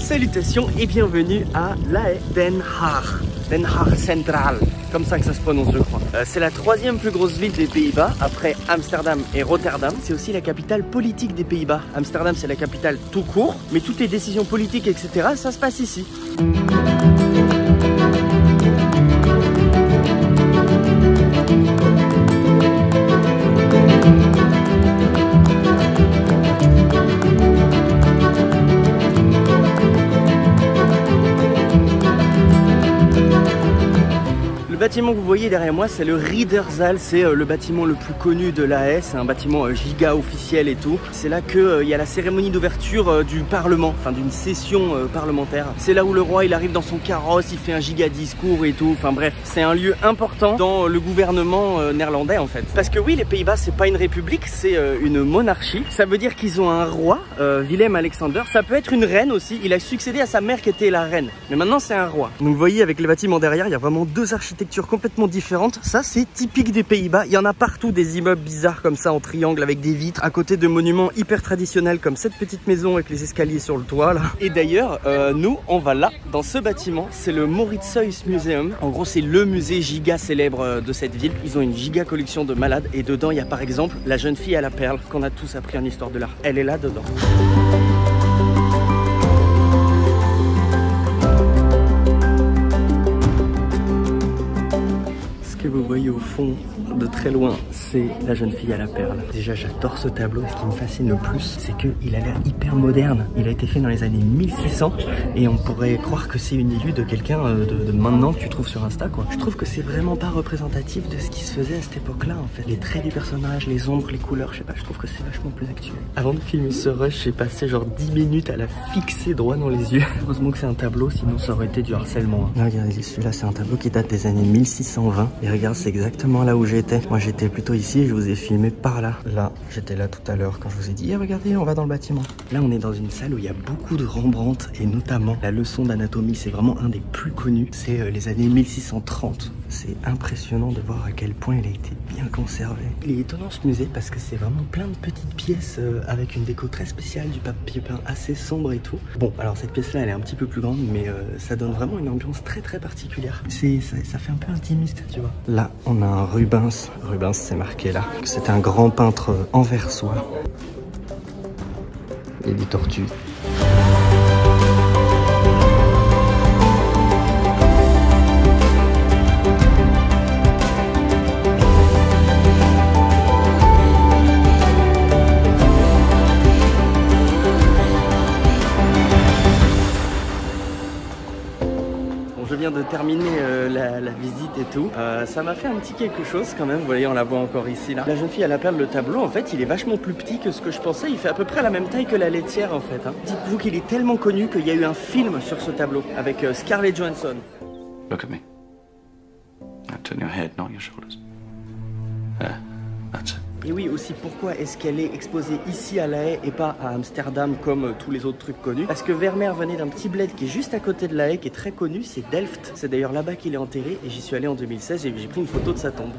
Salutations et bienvenue à La Haye, Den Haag. Den Haag Central, comme ça que ça se prononce je crois. C'est la troisième plus grosse ville des Pays-Bas, après Amsterdam et Rotterdam. C'est aussi la capitale politique des Pays-Bas. Amsterdam c'est la capitale tout court, mais toutes les décisions politiques etc. ça se passe ici. Le bâtiment que vous voyez derrière moi, c'est le Ridderzaal, c'est le bâtiment le plus connu de La Haye, c'est un bâtiment giga officiel et tout. C'est là qu'il y a la cérémonie d'ouverture du Parlement, enfin d'une session parlementaire. C'est là où le roi il arrive dans son carrosse, il fait un giga discours et tout, enfin bref, c'est un lieu important dans le gouvernement néerlandais en fait. Parce que oui, les Pays-Bas c'est pas une république, c'est une monarchie. Ça veut dire qu'ils ont un roi, Willem-Alexander, ça peut être une reine aussi, il a succédé à sa mère qui était la reine. Mais maintenant c'est un roi. Donc vous voyez avec les bâtiments derrière, il y a vraiment deux architectures complètement différentes. Ça c'est typique des Pays-Bas, il y en a partout des immeubles bizarres comme ça en triangle avec des vitres à côté de monuments hyper traditionnels comme cette petite maison avec les escaliers sur le toit là. Et d'ailleurs nous on va là dans ce bâtiment, c'est le Mauritshuis Museum. En gros c'est le musée giga célèbre de cette ville. Ils ont une giga collection de malades et dedans il y a par exemple la jeune fille à la perle qu'on a tous appris en histoire de l'art. Elle est là dedans. Que vous voyez au fond de très loin, c'est la jeune fille à la perle. Déjà j'adore ce tableau, ce qui me fascine le plus c'est qu'il a l'air hyper moderne. Il a été fait dans les années 1600 et on pourrait croire que c'est une illu de quelqu'un de maintenant que tu trouves sur Insta quoi. Je trouve que c'est vraiment pas représentatif de ce qui se faisait à cette époque là en fait. Les traits du personnage, les ombres, les couleurs, je sais pas, je trouve que c'est vachement plus actuel. Avant de filmer ce rush, j'ai passé genre 10 minutes à la fixer droit dans les yeux. Heureusement que c'est un tableau, sinon ça aurait été du harcèlement. Là, regardez, celui-là c'est un tableau qui date des années 1620 et regarde, c'est exactement là où j'étais. Moi j'étais plutôt ici et je vous ai filmé par là. Là, j'étais là tout à l'heure quand je vous ai dit regardez, on va dans le bâtiment. Là on est dans une salle où il y a beaucoup de Rembrandt et notamment la leçon d'anatomie, c'est vraiment un des plus connus. C'est les années 1630. C'est impressionnant de voir à quel point il a été bien conservé. Il est étonnant ce musée parce que c'est vraiment plein de petites pièces avec une déco très spéciale, du papier peint assez sombre et tout. Bon, alors cette pièce là elle est un petit peu plus grande mais ça donne vraiment une ambiance très particulière. Ça fait un peu intimiste tu vois. Là on a un Rubens. Rubens c'est marqué là. C'est un grand peintre anversois. Il y a des tortues. Je viens de terminer la visite et tout. Ça m'a fait un petit quelque chose quand même. Vous voyez, on la voit encore ici là. La jeune fille à la perle, le tableau, en fait, il est vachement plus petit que ce que je pensais. Il fait à peu près la même taille que la laitière en fait. Hein. Dites-vous qu'il est tellement connu qu'il y a eu un film sur ce tableau avec Scarlett Johansson. Look at me. Now turn your head, not your shoulders. That's it. Et oui, aussi, pourquoi est-ce qu'elle est exposée ici à La Haye et pas à Amsterdam comme tous les autres trucs connus? Parce que Vermeer venait d'un petit bled qui est juste à côté de La Haye, qui est très connu, c'est Delft. C'est d'ailleurs là-bas qu'il est enterré et j'y suis allé en 2016 et j'ai pris une photo de sa tombe.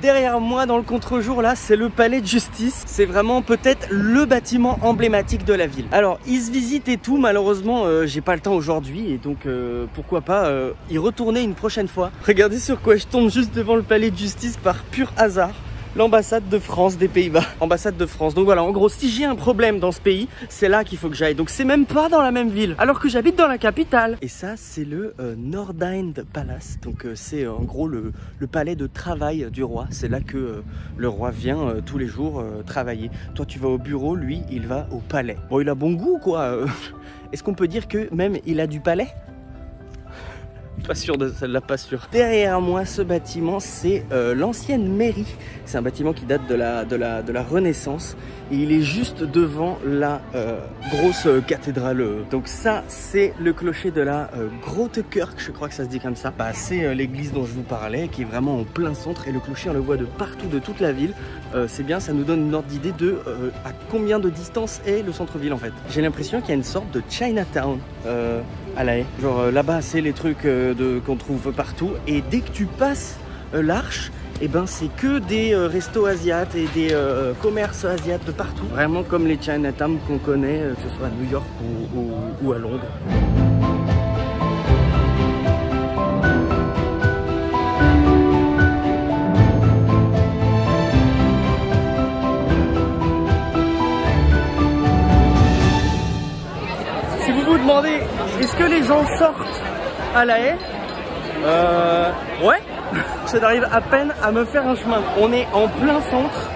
Derrière moi, dans le contre-jour, là, c'est le palais de justice. C'est vraiment peut-être le bâtiment emblématique de la ville. Alors, il se visite et tout. Malheureusement, j'ai pas le temps aujourd'hui. Et donc, pourquoi pas y retourner une prochaine fois. Regardez sur quoi je tombe juste devant le palais de justice par pur hasard. L'ambassade de France des Pays-Bas. Ambassade de France. Donc voilà, en gros, si j'ai un problème dans ce pays, c'est là qu'il faut que j'aille. Donc c'est même pas dans la même ville, alors que j'habite dans la capitale. Et ça, c'est le Noordeinde Palace. Donc c'est en gros le palais de travail du roi. C'est là que le roi vient tous les jours travailler. Toi, tu vas au bureau, lui, il va au palais. Bon, il a bon goût, quoi. Est-ce qu'on peut dire que même il a du palais ? Pas sûr de celle-là, pas sûr. Derrière moi, ce bâtiment, c'est l'ancienne mairie. C'est un bâtiment qui date de la Renaissance. Et il est juste devant la grosse cathédrale. Donc ça, c'est le clocher de la Grote Kerk, je crois que ça se dit comme ça. Bah, c'est l'église dont je vous parlais, qui est vraiment en plein centre. Et le clocher, on le voit de partout, de toute la ville. C'est bien, ça nous donne une ordre d'idée de à combien de distance est le centre-ville en fait. J'ai l'impression qu'il y a une sorte de Chinatown à La Haye. Genre là-bas, c'est les trucs qu'on trouve partout. Et dès que tu passes l'arche, et ben c'est que des restos asiates et des commerces asiates de partout. Vraiment comme les Chinatown qu'on connaît, que ce soit à New York ou à Londres. Si vous vous demandez, est-ce que les gens sortent à La Haye? Ouais, ça arrive à peine à me faire un chemin. On est en plein centre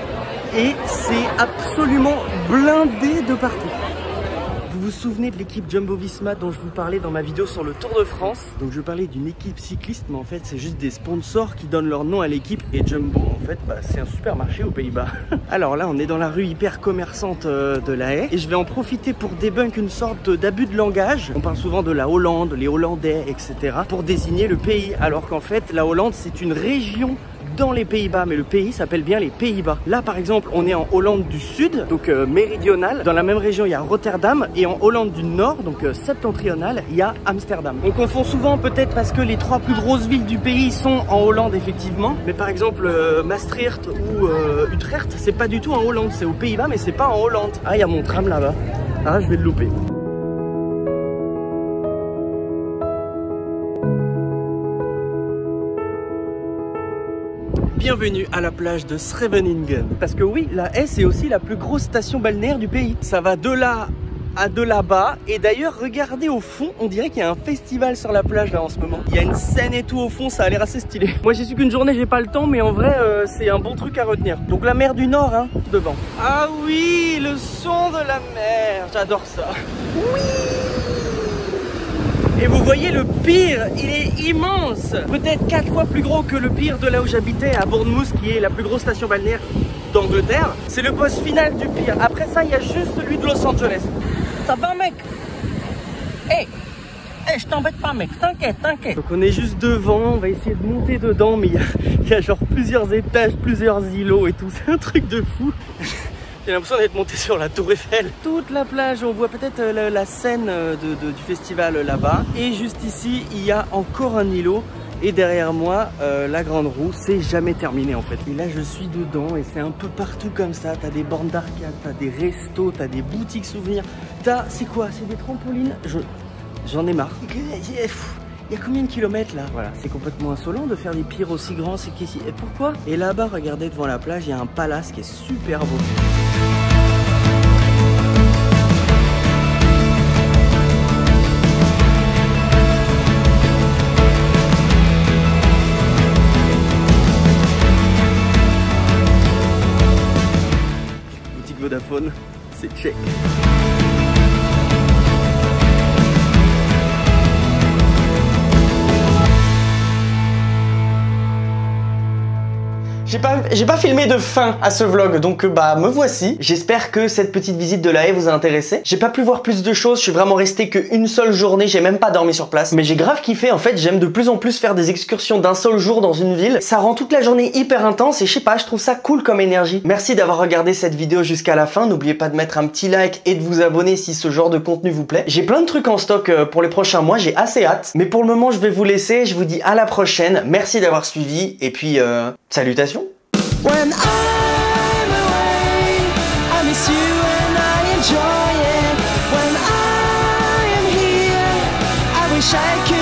et c'est absolument blindé de partout. Vous vous souvenez de l'équipe Jumbo-Visma dont je vous parlais dans ma vidéo sur le Tour de France? Donc je parlais d'une équipe cycliste, mais en fait c'est juste des sponsors qui donnent leur nom à l'équipe. Et Jumbo en fait c'est un supermarché aux Pays-Bas. Alors là on est dans la rue hyper commerçante de La Haye et je vais en profiter pour débunk une sorte d'abus de langage. On parle souvent de la Hollande, les Hollandais, etc. pour désigner le pays, alors qu'en fait la Hollande c'est une région dans les Pays-Bas, mais le pays s'appelle bien les Pays-Bas. Là par exemple on est en Hollande du Sud, donc méridionale. Dans la même région il y a Rotterdam, et en Hollande du Nord, donc septentrionale, il y a Amsterdam. On confond souvent peut-être parce que les 3 plus grosses villes du pays sont en Hollande effectivement, mais par exemple Maastricht ou Utrecht c'est pas du tout en Hollande, c'est aux Pays-Bas mais c'est pas en Hollande. Ah il y a mon tram là-bas, ah je vais le louper. Bienvenue à la plage de Scheveningen. Parce que oui, La Haye c'est aussi la plus grosse station balnéaire du pays. Ça va de là à de là-bas. Et d'ailleurs, regardez au fond, on dirait qu'il y a un festival sur la plage là en ce moment. Il y a une scène et tout au fond, ça a l'air assez stylé. Moi j'y suis qu'une journée, j'ai pas le temps, mais en vrai c'est un bon truc à retenir. Donc la mer du Nord, hein, devant. Ah oui, le son de la mer, j'adore ça. Oui. Et vous voyez le pire, il est immense. Peut-être 4 fois plus gros que le pire de là où j'habitais, à Bournemouth, qui est la plus grosse station balnéaire d'Angleterre. C'est le boss final du pire. Après ça, il y a juste celui de Los Angeles. Ça va mec? Hey, je t'embête pas mec, t'inquiète, t'inquiète. Donc on est juste devant, on va essayer de monter dedans, mais il y a genre plusieurs étages, plusieurs îlots et tout, c'est un truc de fou. J'ai l'impression d'être monté sur la Tour Eiffel. Toute la plage, on voit peut-être la scène du festival là-bas. Et juste ici, il y a encore un îlot. Et derrière moi, la grande roue, c'est jamais terminé en fait. Et là, je suis dedans et c'est un peu partout comme ça. T'as des bornes d'arcade, t'as des restos, t'as des boutiques souvenirs. C'est quoi? C'est des trampolines? J'en ai marre. Il y a combien de kilomètres là? Voilà, c'est complètement insolent de faire des pirs aussi grands, c'est qu'ici. Et pourquoi? Et là-bas, regardez devant la plage, il y a un palace qui est super beau. Boutique Vodafone, c'est check. J'ai pas filmé de fin à ce vlog, donc bah me voici. J'espère que cette petite visite de La Haye vous a intéressé. J'ai pas pu voir plus de choses, je suis vraiment resté qu'une seule journée, j'ai même pas dormi sur place. Mais j'ai grave kiffé, en fait j'aime de plus en plus faire des excursions d'un seul jour dans une ville. Ça rend toute la journée hyper intense et je sais pas, je trouve ça cool comme énergie. Merci d'avoir regardé cette vidéo jusqu'à la fin, n'oubliez pas de mettre un petit like et de vous abonner si ce genre de contenu vous plaît. J'ai plein de trucs en stock pour les prochains mois, j'ai assez hâte. Mais pour le moment je vais vous laisser, je vous dis à la prochaine, merci d'avoir suivi et puis salutations. When I'm away, I miss you and I enjoy it. When I am here, I wish I could.